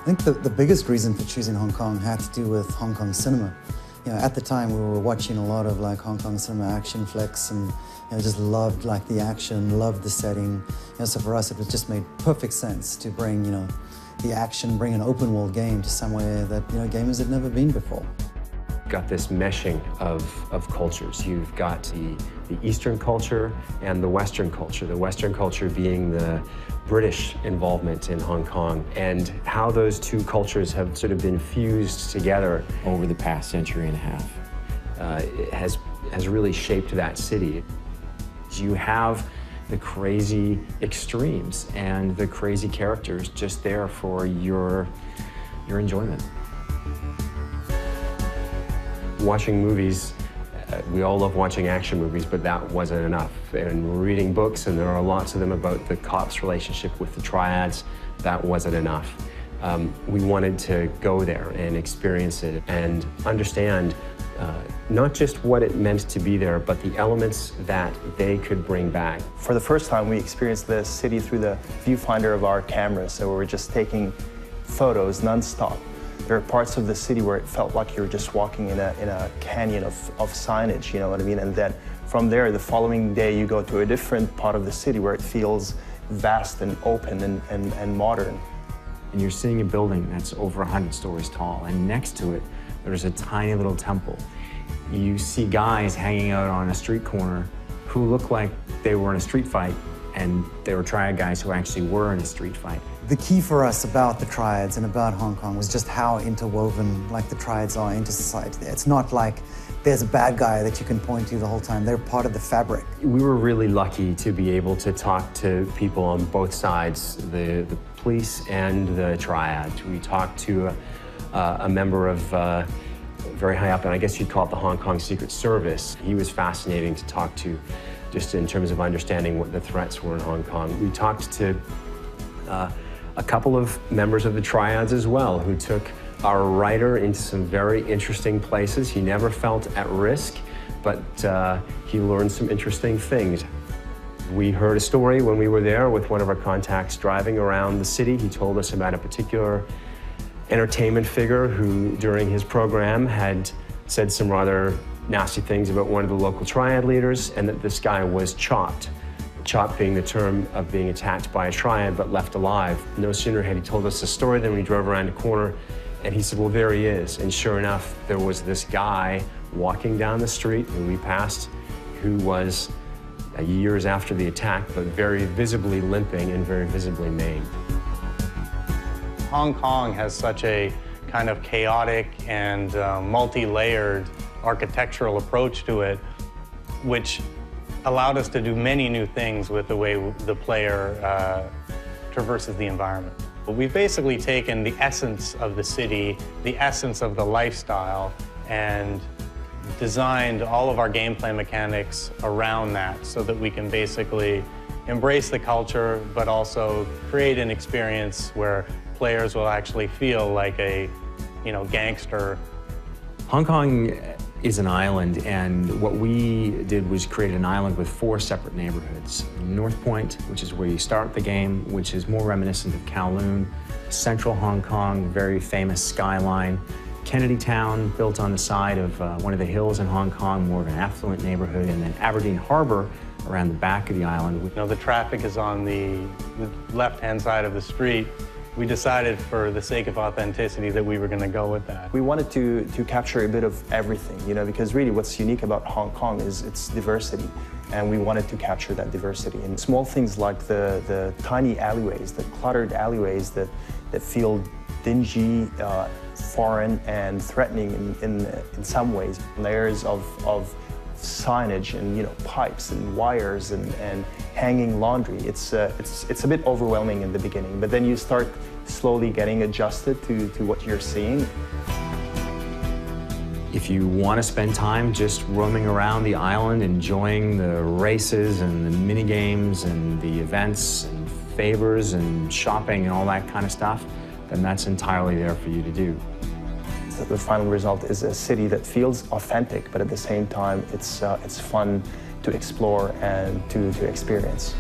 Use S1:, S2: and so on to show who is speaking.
S1: I think the biggest reason for choosing Hong Kong had to do with Hong Kong cinema. At the time we were watching a lot of like Hong Kong cinema action flicks and just loved like the action, loved the setting. So for us it just made perfect sense to bring the action, bring an open world game to somewhere that gamers had never been before.
S2: Got this meshing of cultures. You've got the Eastern culture and the Western culture. The Western culture being the British involvement in Hong Kong, and how those two cultures have sort of been fused together
S3: over the past century and a half.
S2: It has really shaped that city. You have the crazy extremes and the crazy characters just there for your enjoyment. Watching movies, we all love watching action movies, but that wasn't enough. And reading books, and there are lots of them about the cops' relationship with the triads, that wasn't enough. We wanted to go there and experience it and understand not just what it meant to be there, but the elements that they could bring back.
S4: For the first time, we experienced the city through the viewfinder of our cameras, so we were just taking photos non-stop. There are parts of the city where it felt like you're just walking in a canyon of signage, you know what I mean? And then from there, the following day, you go to a different part of the city where it feels vast and open and modern.
S3: And you're seeing a building that's over 100 stories tall, and next to it, there's a tiny little temple. You see guys hanging out on a street corner who look like they were in a street fight, and they were triad guys who actually were in a street fight.
S1: The key for us about the triads and about Hong Kong was just how interwoven like the triads are into society. It's not like there's a bad guy that you can point to the whole time. They're part of the fabric.
S2: We were really lucky to be able to talk to people on both sides, the police and the triads. We talked to a member of very high up, and I guess you'd call it the Hong Kong Secret Service. He was fascinating to talk to, just in terms of understanding what the threats were in Hong Kong. We talked to a couple of members of the triads as well, who took our writer into some very interesting places. He never felt at risk, but he learned some interesting things. We heard a story when we were there with one of our contacts driving around the city. He told us about a particular entertainment figure who, during his program, had said some rather nasty things about one of the local triad leaders, and that this guy was chopped. Chopped being the term of being attacked by a triad but left alive. No sooner had he told us the story than we drove around a corner and he said, well, there he is. And sure enough, there was this guy walking down the street who we passed, who was years after the attack, but very visibly limping and very visibly maimed.
S5: Hong Kong has such a kind of chaotic and multi-layered architectural approach to it, which allowed us to do many new things with the way the player traverses the environment. But we've basically taken the essence of the city, the essence of the lifestyle, and designed all of our gameplay mechanics around that so that we can basically embrace the culture, but also create an experience where players will actually feel like a, gangster.
S3: Hong Kong is an island, and what we did was create an island with 4 separate neighborhoods. North Point, which is where you start the game, which is more reminiscent of Kowloon. Central Hong Kong, very famous skyline. Kennedy Town, built on the side of one of the hills in Hong Kong, more of an affluent neighborhood. And then Aberdeen Harbor, around the back of the island.
S5: The traffic is on the left-hand side of the street. We decided, for the sake of authenticity, that we were going to go with that.
S4: We wanted to capture a bit of everything, because really what's unique about Hong Kong is its diversity, and we wanted to capture that diversity. And small things like the tiny alleyways, the cluttered alleyways that feel dingy, foreign, and threatening in some ways. Layers of signage and pipes and wires and hanging laundry. It's a bit overwhelming in the beginning, but then you start slowly getting adjusted to what you're seeing.
S3: If you want to spend time just roaming around the island, enjoying the races and the mini games and the events and favors and shopping and all that kind of stuff, then that's entirely there for you to do.
S4: The final result is a city that feels authentic, but at the same time, it's fun to explore and to experience.